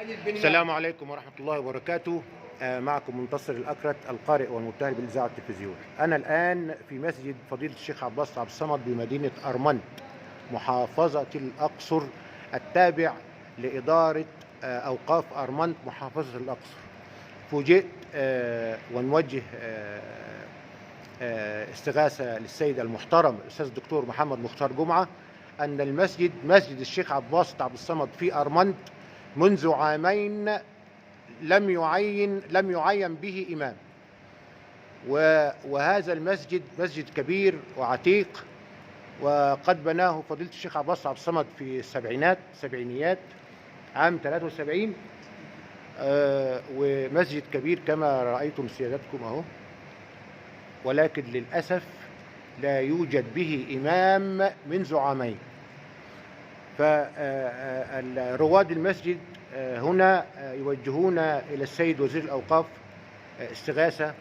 السلام عليكم ورحمة الله وبركاته. معكم منتصر الأكرت القارئ والمبتهل بالإذاعة والتلفزيون. أنا الآن في مسجد فضيلة الشيخ عباس عبد الصمد بمدينة أرمنت محافظة الأقصر التابع لإدارة أوقاف أرمنت محافظة الأقصر. فوجئت ونوجه استغاثة للسيد المحترم الأستاذ الدكتور محمد مختار جمعة أن المسجد مسجد الشيخ عباس عبد الصمد في أرمنت منذ عامين لم يعين به إمام، وهذا المسجد مسجد كبير وعتيق، وقد بناه فضيلة الشيخ عباس عبد الصمد في السبعينيات عام 73. ومسجد كبير كما رأيتم سيادتكم أهو، ولكن للأسف لا يوجد به إمام منذ عامين. فرواد المسجد هنا يوجهون إلى السيد وزير الأوقاف استغاثة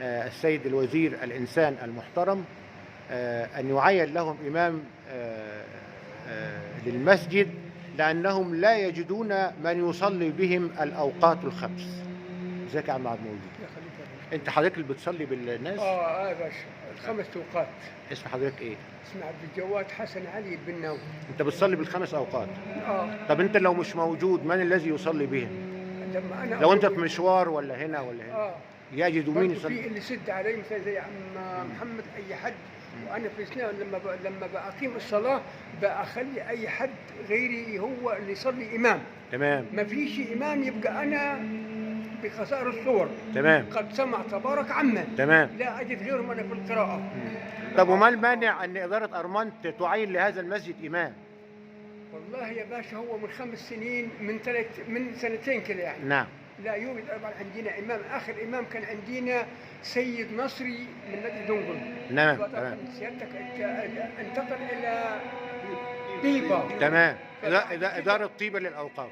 السيد الوزير الإنسان المحترم أن يعين لهم إمام للمسجد، لأنهم لا يجدون من يصلي بهم الأوقات الخمس. ازيك يا عم عبد الموجود؟ انت حضرتك اللي بتصلي بالناس؟ يا باشا الخمس اوقات. اسم حضرتك ايه؟ اسمي عبد الجواد حسن علي البناوي. انت بتصلي بالخمس اوقات؟ طب انت لو مش موجود من الذي يصلي بهم؟ لما انا لو انت في مشوار ولا هنا ولا هنا يجدوا مين يصلي؟ في اللي يسد علي مثلا زي عم محمد اي حد، وانا في اثناء لما بقيم الصلاه بخلي اي حد غيري هو اللي يصلي امام. تمام. ما فيش امام يبقى انا بخسائر الصور. تمام. قد سمع تبارك عما. تمام. لا اجد غيرهم انا في القراءه. طب وما المانع ان اداره ارمنت تعين لهذا المسجد امام؟ والله يا باشا هو من 5 سنين من سنتين كده يعني. نعم. لا يوجد طبعا عندنا امام، اخر امام كان عندنا سيد نصري من نادي دنقل. نعم. سيادتك انتقل الى طيبه. تمام. اداره طيبه للاوقاف.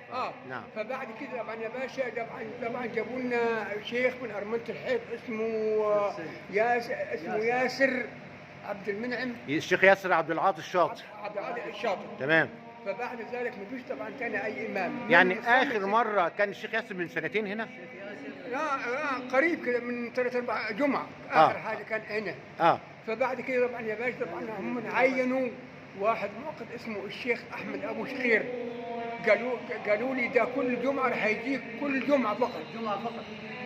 نعم. فبعد كده طبعا يا باشا طبعا جابوا لنا شيخ من ارمنة الحيط اسمه ياسر عبد المنعم. الشيخ ياسر عبد العاطي الشاطر. عبد العاطي الشاطر. تمام. فبعد ذلك ما فيش طبعا تاني اي امام. يعني اخر مره كان الشيخ ياسر من سنتين هنا؟ لا قريب كده من 3-4 جمعة اخر حاجه كان هنا. فبعد كده طبعا يا باشا طبعا هم عينوا واحد مؤقت اسمه الشيخ احمد ابو شقير. قالوا لي ده كل جمعه راح يجيك كل جمعه فقط.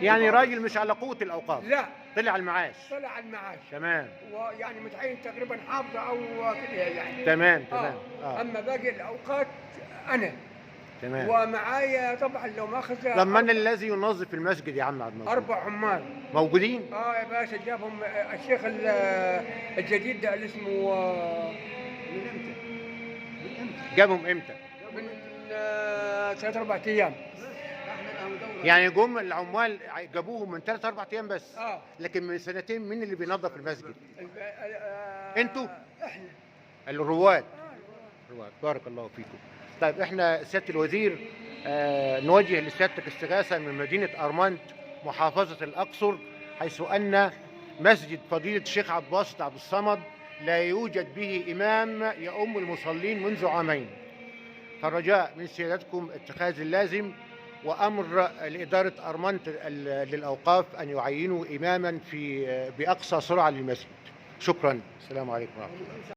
يعني راجل مش على قوه الاوقاف. لا طلع على المعاش. تمام. ويعني متعين تقريبا حافظه او كده يعني. تمام. اما باقي الاوقات انا. تمام. ومعايا طبعا لو ما اخذ. طب من الذي ينظف المسجد يا عم عبد الموجود؟ 4 عمال موجودين؟ يا باشا جابهم الشيخ الجديد ده اللي اسمه جابهم امتى؟ من 3-4 ايام. يعني جم العمال جابوهم من 3-4 ايام بس. لكن من سنتين مين اللي بينظف المسجد؟ انتوا؟ احنا الرواد. رواد. بارك الله فيكم. طيب احنا سياده الوزير نوجه لسيادتك استغاثه من مدينه ارمنت محافظه الاقصر، حيث ان مسجد فضيله الشيخ عباس عبد الصمد لا يوجد به امام يؤم المصلين منذ عامين. فالرجاء من سيادتكم اتخاذ اللازم، وامر لاداره ارمنت للاوقاف ان يعينوا اماما باقصى سرعه للمسجد. شكرا. السلام عليكم ورحمه الله.